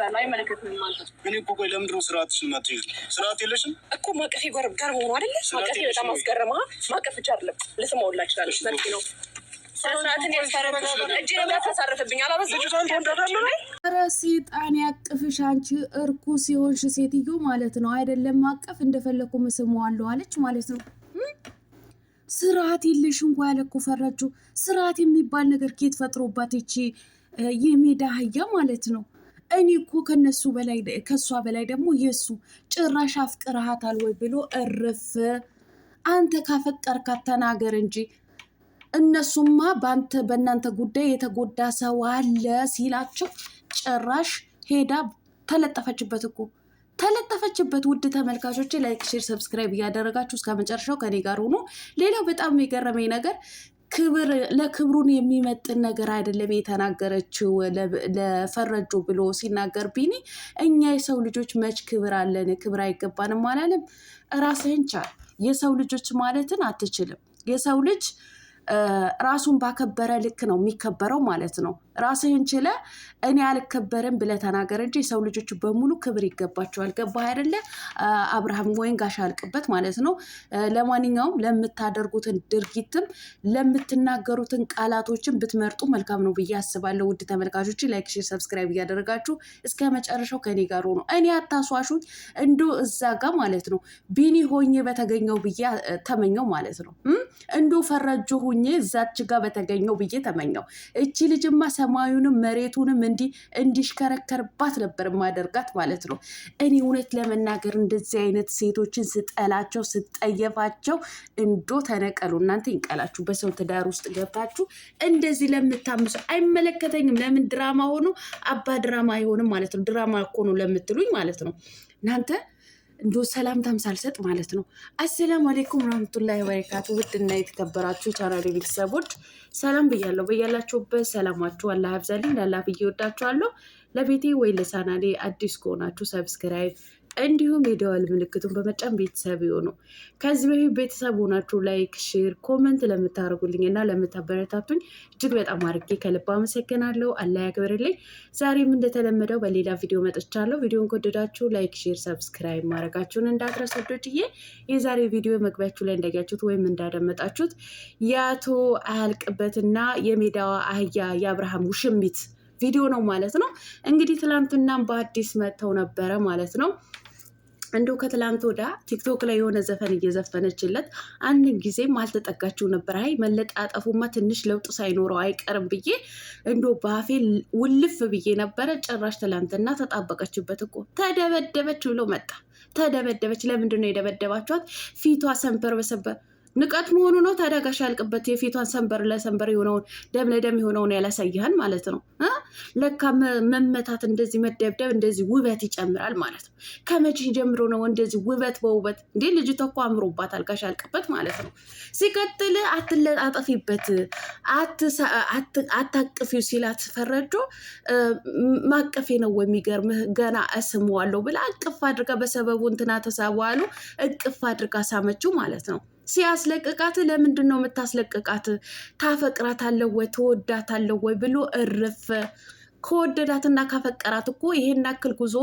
ይችላል። አይመለከትም ማለት እኔ እኮ ቆይ ለምንድን ነው ስርዓትሽን ማትይዝ? ስርዓት የለሽም እኮ ማቀፊ ጋር መሆኑ አይደለ? ማቀፊ በጣም አስገረማ። ማቀፍ ብቻ አይደለም ልስመውላ ይችላል። በቂ ነው። ኧረ ሴጣን ያቅፍሽ አንቺ እርኩስ የሆንሽ ሴትዮ ማለት ነው። አይደለም ማቀፍ እንደፈለኩ ምስመዋለሁ አለች ማለት ነው። ስርዓት የለሽ እንኳ ያለኩ ፈረጁ። ስርዓት የሚባል ነገር ኬት ፈጥሮባት ይቺ የሜዳ አህያ ማለት ነው። እኔ እኮ ከነሱ በላይ ከሷ በላይ ደግሞ የሱ ጭራሽ አፍቅርሃታል ወይ ብሎ እርፍ። አንተ ካፈቀርካት ተናገር እንጂ እነሱማ በእናንተ ጉዳይ የተጎዳ ሰው አለ ሲላቸው ጭራሽ ሄዳ ተለጠፈችበት እኮ ተለጠፈችበት። ውድ ተመልካቾች ላይክ፣ ሼር፣ ሰብስክራይብ እያደረጋችሁ እስከ መጨረሻው ከኔ ጋር ሆኖ። ሌላው በጣም የገረመኝ ነገር ለክብሩን የሚመጥን ነገር አይደለም የተናገረችው ለፈረጆ ብሎ ሲናገር ቢኒ እኛ የሰው ልጆች መች ክብር አለን? ክብር አይገባንም አላለም? ራስህን ቻል። የሰው ልጆች ማለትን አትችልም። የሰው ልጅ ራሱን ባከበረ ልክ ነው የሚከበረው ማለት ነው። ራስህን ችለ እኔ አልከበርም ብለህ ተናገር እንጂ የሰው ልጆች በሙሉ ክብር ይገባቸዋል። ገባህ አይደለ? አብርሃም ወይን ጋሽ አልቅበት ማለት ነው። ለማንኛውም ለምታደርጉትን ድርጊትም ለምትናገሩትን ቃላቶችን ብትመርጡ መልካም ነው ብዬ አስባለሁ። ውድ ተመልካቾች ላይክ፣ ሼር፣ ሰብስክራይብ እያደረጋችሁ እስከ መጨረሻው ከኔ ጋር ሆኖ እኔ አታሷሹኝ እንዶ እዛ ጋር ማለት ነው ቢኒ ሆኜ በተገኘው ብዬ ተመኘው ማለት ነው። እንዶ ፈረጆ ሆኜ እዛች ጋር በተገኘው ብዬ ተመኘው። እቺ ልጅማ ሰማዩንም መሬቱንም እንዲሽከረከርባት ነበር ማደርጋት ማለት ነው። እኔ እውነት ለመናገር እንደዚህ አይነት ሴቶችን ስጠላቸው ስጠየፋቸው እንዶ ተነቀሉ። እናንተ ይንቀላችሁ። በሰው ትዳር ውስጥ ገብታችሁ እንደዚህ ለምታምሱ አይመለከተኝም። ለምን ድራማ ሆኖ አባ ድራማ አይሆንም ማለት ነው። ድራማ እኮ ነው ለምትሉኝ ማለት ነው እናንተ እንዶ ሰላምታም ሳልሰጥ ማለት ነው። አሰላሙ አለይኩም ወራህመቱላሂ ወበረካቱ። ውድና የተከበራችሁ ቻናሌ ቤተሰቦች ሰላም ብያለሁ። በያላችሁበት ሰላማችሁ አላህ ያብዛልኝ። ላላህ ብዬ ወዳችኋለሁ። ለቤቴ ወይ ለቻናሌ አዲስ ከሆናችሁ ሰብስክራይብ እንዲሁም የደወል ምልክቱን በመጫን ቤተሰብ ይሁኑ። ከዚህ በፊት ቤተሰብ ሆናችሁ ላይክ፣ ሼር፣ ኮመንት ለምታደርጉልኝ እና ለምታበረታቱኝ እጅግ በጣም አድርጌ ከልብ አመሰግናለሁ። አላህ ያክብርልኝ። ዛሬም እንደተለመደው በሌላ ቪዲዮ መጥቻለሁ። ቪዲዮን ከወደዳችሁ ላይክ፣ ሼር፣ ሰብስክራይብ ማድረጋችሁን እንዳትረሱ ውዶችዬ። የዛሬ ቪዲዮ መግቢያችሁ ላይ እንዳያችሁት ወይም እንዳደመጣችሁት የአቶ አያልቅበትና የሜዳዋ አህያ የአብርሃም ውሽሚት ቪዲዮ ነው ማለት ነው። እንግዲህ ትላንትናም በአዲስ መጥተው ነበረ ማለት ነው። እንዶ ከትላንት ወዳ ቲክቶክ ላይ የሆነ ዘፈን እየዘፈነችለት አንድ ጊዜም አልተጠጋችው ነበር። አይ መለጣጠፉማ ትንሽ ለውጥ ሳይኖረው አይቀርም ብዬ እንዶ ባፌ ውልፍ ብዬ ነበረ። ጭራሽ ትላንትና ተጣበቀችበት እኮ ተደበደበች ብሎ መጣ። ተደበደበች። ለምንድን ነው የደበደባችኋት? ፊቷ ሰንበር በሰበር ንቀት መሆኑ ነው። ታዲያ ጋሽ ያልቅበት የፊቷን ሰንበር ለሰንበር የሆነውን ደም ለደም የሆነውን ያላሳይሃን ማለት ነው። ለካ መመታት እንደዚህ መደብደብ እንደዚህ ውበት ይጨምራል ማለት ነው። ከመቼ ጀምሮ ነው እንደዚህ ውበት በውበት እንዴ? ልጅቷ እኮ አምሮባታል ጋሽ ያልቅበት ማለት ነው። ሲቀጥል አትለጣጠፊበት አታቅፊው ሲላት ፈረጆ ማቀፌ ነው የሚገርምህ ገና እስመዋለሁ ብላ እቅፍ አድርጋ በሰበቡ እንትና ተሳቧሉ እቅፍ አድርጋ ሳመችው ማለት ነው። ሲያስለቅቃት ለምንድን ነው የምታስለቅቃት? ታፈቅራታለህ ወይ ትወዳታለህ ወይ ብሎ እርፍ። ከወደዳትና ካፈቀራት እኮ ይሄን ያክል ጉዞ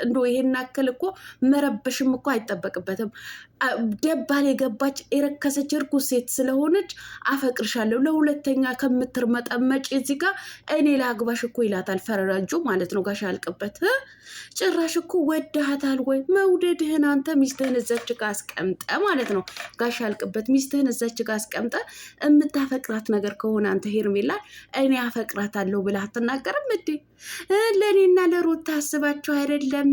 እንዶ ይሄን ያክል እኮ መረበሽም እኮ አይጠበቅበትም። ደባል የገባች የረከሰች እርኩስ ሴት ስለሆነች አፈቅርሻለሁ ለሁለተኛ ከምትርመጠመጭ እዚህ ጋር እኔ ላግባሽ እኮ ይላታል ፈረራጁ ማለት ነው። ጋሽ ያልቅበት ጭራሽ እኮ ወዳሃታል ወይ? መውደድህን አንተ ሚስትህን እዛች ጋር አስቀምጠ ማለት ነው። ጋሽ ያልቅበት ሚስትህን እዛች ጋር አስቀምጠ የምታፈቅራት ነገር ከሆነ አንተ ሄርሜላ እኔ አፈቅራታለሁ ብለህ አትናገርም እንዴ? ለእኔና ለሩታ አስባቸው አይደለም?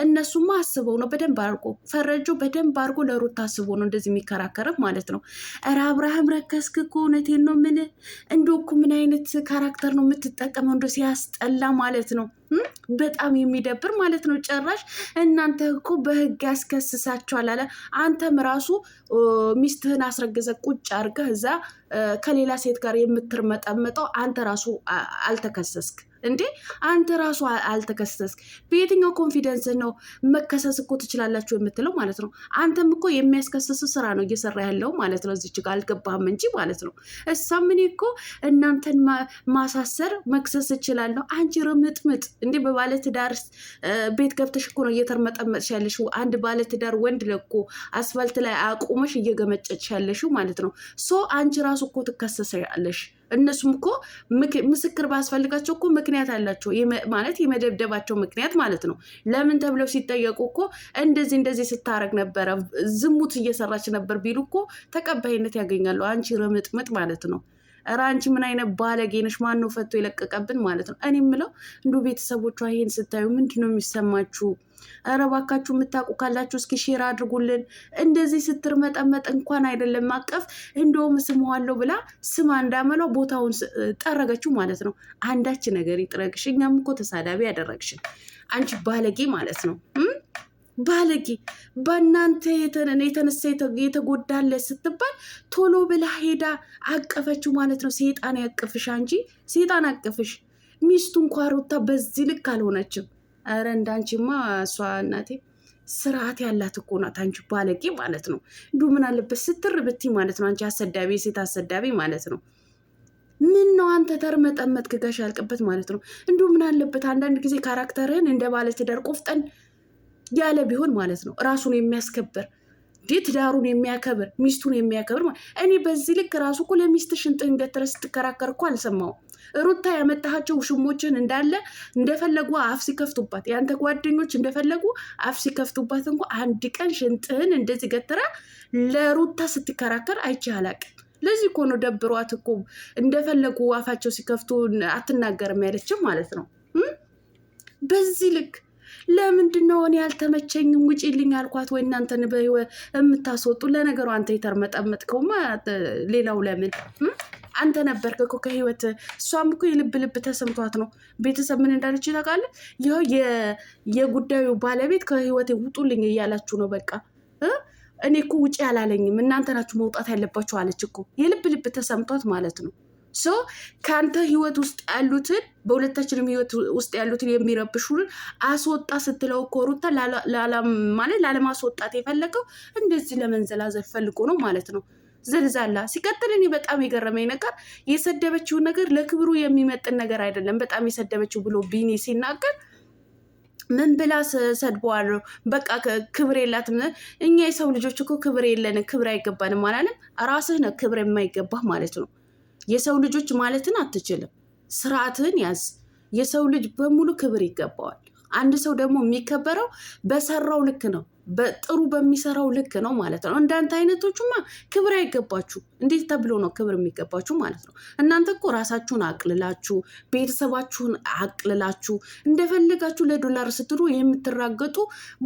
እነሱማ አስበው ነው በደንብ አድርጎ ፈረጁ በደንብ አድርጎ ለሩታ አስቦ ነው እንደዚህ የሚከራከርህ ማለት ነው። ኧረ አብርሃም ረከስክ እኮ እውነቴን ነው። ምን እንዶ እኮ ምን አይነት ካራክተር ነው የምትጠቀመው? እንዶ ሲያስጠላ ማለት ነው። በጣም የሚደብር ማለት ነው። ጭራሽ እናንተ እኮ በህግ ያስከስሳችኋል አለ። አንተም ራሱ ሚስትህን አስረግዘ ቁጭ አድርገህ እዛ ከሌላ ሴት ጋር የምትርመጠመጠው አንተ ራሱ አልተከሰስክ እንዴ አንተ ራሱ አልተከሰስክ። በየትኛው ኮንፊደንስ ነው መከሰስ እኮ ትችላላችሁ የምትለው ማለት ነው? አንተም እኮ የሚያስከስስ ስራ ነው እየሰራ ያለው ማለት ነው። እዚች ጋር አልገባህም እንጂ ማለት ነው። እሳም እኔ እኮ እናንተን ማሳሰር መክሰስ እችላለሁ። አንቺ ርምጥምጥ እንዴ በባለትዳር ቤት ገብተሽ እኮ ነው እየተርመጠመጥሽ ያለሽው። አንድ ባለትዳር ወንድ ለኮ አስፋልት ላይ አቁመሽ እየገመጨች ያለሽው ማለት ነው። ሶ አንቺ ራሱ እኮ ትከሰሰያለሽ። እነሱም እኮ ምስክር ባስፈልጋቸው እኮ ምክንያት አላቸው ማለት የመደብደባቸው ምክንያት ማለት ነው። ለምን ተብለው ሲጠየቁ እኮ እንደዚህ ስታረግ ነበረ፣ ዝሙት እየሰራች ነበር ቢሉ እኮ ተቀባይነት ያገኛሉ። አንቺ ረምጥምጥ ማለት ነው። ኧረ አንቺ ምን አይነት ባለጌ ነሽ? ማነው ፈቶ የለቀቀብን ማለት ነው? እኔ የምለው እንዱ ቤተሰቦቿ ይሄን ስታዩ ምንድን ነው የሚሰማችሁ? ኧረ እባካችሁ የምታውቁ ካላችሁ እስኪ ሼር አድርጉልን። እንደዚህ ስትርመጠመጥ እንኳን አይደለም ማቀፍ እንደውም ስመዋለሁ ብላ ስማ እንዳመለው ቦታውን ጠረገችው ማለት ነው። አንዳች ነገር ይጥረግሽ። እኛም እኮ ተሳዳቢ ያደረግሽን አንቺ ባለጌ ማለት ነው። ባለጌ በእናንተ የተነሳ የተጎዳለ ስትባል ቶሎ ብላ ሄዳ አቀፈችው ማለት ነው። ሴጣን ያቅፍሽ አንቺ ሴጣን አቅፍሽ። ሚስቱ እንኳ ሩታ በዚህ ልክ አልሆነችም። ኧረ እንዳንቺማ እሷ እናቴ ስርዓት ያላት እኮ ናት። አንቺ ባለጌ ማለት ነው። እንዲሁ ምን አለበት ስትር ብቲ ማለት ነው። አንቺ አሰዳቢ፣ ሴት አሰዳቢ ማለት ነው። ምን ነው አንተ ተርመጠመጥክ ጋሽ ያልቅበት ማለት ነው። እንዲሁ ምን አለበት አንዳንድ ጊዜ ካራክተርህን እንደ ባለትዳር ቆፍጠን ያለ ቢሆን ማለት ነው። ራሱን የሚያስከብር ትዳሩን የሚያከብር ሚስቱን የሚያከብር እኔ በዚህ ልክ ራሱ እኮ ለሚስትሽ እንጥህን ገትረህ ስትከራከር እኮ አልሰማሁም። ሩታ ያመጣሃቸው ውሽሞችን እንዳለ እንደፈለጉ አፍ ሲከፍቱባት፣ ያንተ ጓደኞች እንደፈለጉ አፍ ሲከፍቱባት እንኳ አንድ ቀን ሽንጥህን እንደዚህ ገትራ ለሩታ ስትከራከር አይቼ አላቅም። ለዚህ እኮ ነው ደብሯት እኮ እንደፈለጉ አፋቸው ሲከፍቱ አትናገርም ያለችም ማለት ነው። በዚህ ልክ ለምንድን ነው እኔ ያልተመቸኝም ውጪልኝ አልኳት ወይ እናንተን የምታስወጡ? ለነገሩ አንተ የተርመጠመጥከውማ ሌላው ለምን አንተ ነበርክ እኮ ከህይወት። እሷም እኮ የልብ ተሰምቷት ነው። ቤተሰብ ምን እንዳለች ታውቃለህ? ይኸው የጉዳዩ ባለቤት ከህይወት ውጡልኝ እያላችሁ ነው። በቃ እኔ እኮ ውጪ አላለኝም እናንተ ናችሁ መውጣት ያለባችሁ አለች እኮ። የልብ ተሰምቷት ማለት ነው። ሶ ከአንተ ህይወት ውስጥ ያሉትን በሁለታችንም ህይወት ውስጥ ያሉትን የሚረብሹንን አስወጣ ስትለው እኮ ሩታ ማለት ላለማስወጣት የፈለገው እንደዚህ ለመንዘላዘል ፈልጎ ነው ማለት ነው። ዘልዛላ ሲቀጥል እኔ በጣም የገረመኝ ነገር የሰደበችውን ነገር ለክብሩ የሚመጥን ነገር አይደለም። በጣም የሰደበችው ብሎ ቢኒ ሲናገር ምን ብላ ሰድበዋለሁ? በቃ ክብር የላትም። እኛ የሰው ልጆች እኮ ክብር የለን፣ ክብር አይገባንም አላለም? ራስህ ነው ክብር የማይገባህ ማለት ነው። የሰው ልጆች ማለትን አትችልም። ስርዓትህን ያዝ። የሰው ልጅ በሙሉ ክብር ይገባዋል። አንድ ሰው ደግሞ የሚከበረው በሰራው ልክ ነው፣ በጥሩ በሚሰራው ልክ ነው ማለት ነው። እንዳንተ አይነቶቹማ ክብር አይገባችሁ። እንዴት ተብሎ ነው ክብር የሚገባችሁ ማለት ነው? እናንተ እኮ ራሳችሁን አቅልላችሁ ቤተሰባችሁን አቅልላችሁ እንደፈለጋችሁ ለዶላር ስትሉ የምትራገጡ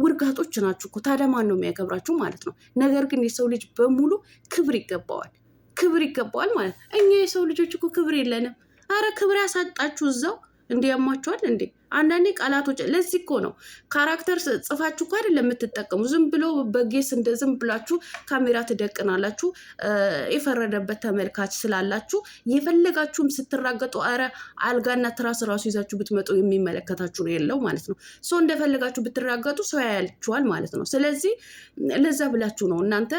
ውርጋጦች ናችሁ እኮ። ታዲያ ማን ነው የሚያከብራችሁ ማለት ነው? ነገር ግን የሰው ልጅ በሙሉ ክብር ይገባዋል፣ ክብር ይገባዋል ማለት ነው። እኛ የሰው ልጆች እኮ ክብር የለንም። አረ ክብር ያሳጣችሁ እዛው እንዲያማችኋል እንዴ? አንዳንዴ ቃላቶች ለዚህ እኮ ነው ካራክተር ጽፋችሁ እኮ አይደለም የምትጠቀሙ። ዝም ብሎ በጌስ እንደ ዝም ብላችሁ ካሜራ ትደቅናላችሁ። የፈረደበት ተመልካች ስላላችሁ የፈለጋችሁም ስትራገጡ፣ አረ አልጋና ትራስ ራሱ ይዛችሁ ብትመጡ የሚመለከታችሁ ነው የለው ማለት ነው። ሰው እንደፈለጋችሁ ብትራገጡ ሰው ያያችኋል ማለት ነው። ስለዚህ ለዛ ብላችሁ ነው እናንተ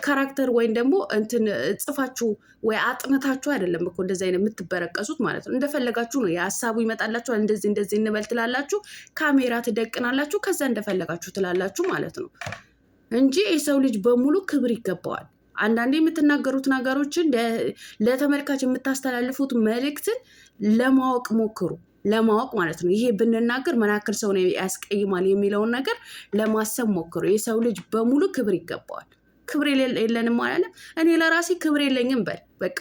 ካራክተር ወይም ደግሞ እንትን ጽፋችሁ ወይ አጥንታችሁ አይደለም እኮ እንደዚህ አይነት የምትበረቀሱት ማለት ነው። እንደፈለጋችሁ ነው የሀሳቡ ይመጣላችኋል። እንደዚህ እንበል ትላላችሁ፣ ካሜራ ትደቅናላችሁ፣ ከዛ እንደፈለጋችሁ ትላላችሁ ማለት ነው እንጂ የሰው ልጅ በሙሉ ክብር ይገባዋል። አንዳንዴ የምትናገሩት ነገሮችን ለተመልካች የምታስተላልፉት መልእክትን ለማወቅ ሞክሩ። ለማወቅ ማለት ነው። ይሄ ብንናገር ምን ያክል ሰው ያስቀይማል የሚለውን ነገር ለማሰብ ሞክሩ። የሰው ልጅ በሙሉ ክብር ይገባዋል። ክብር የለንም አላለም። እኔ ለራሴ ክብር የለኝም በል በቃ።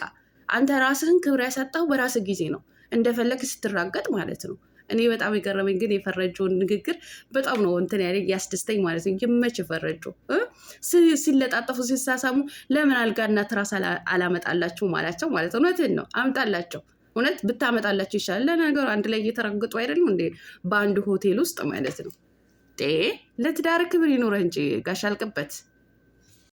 አንተ ራስህን ክብር ያሳጣው በራስህ ጊዜ ነው፣ እንደፈለግ ስትራገጥ ማለት ነው። እኔ በጣም የገረመኝ ግን የፈረጀውን ንግግር በጣም ነው እንትን ያለ ያስደስተኝ ማለት ነው። ይመች ፈረጀው ሲለጣጠፉ ሲሳሳሙ ለምን አልጋና ትራስ አላመጣላችሁ ማላቸው ማለት ነው። እውነትን ነው አምጣላቸው። እውነት ብታመጣላቸው ይሻላል። ለነገሩ አንድ ላይ እየተረግጡ አይደለም እንዴ በአንድ ሆቴል ውስጥ ማለት ነው። ለትዳር ክብር ይኖረህ እንጂ ጋሽ አልቅበት።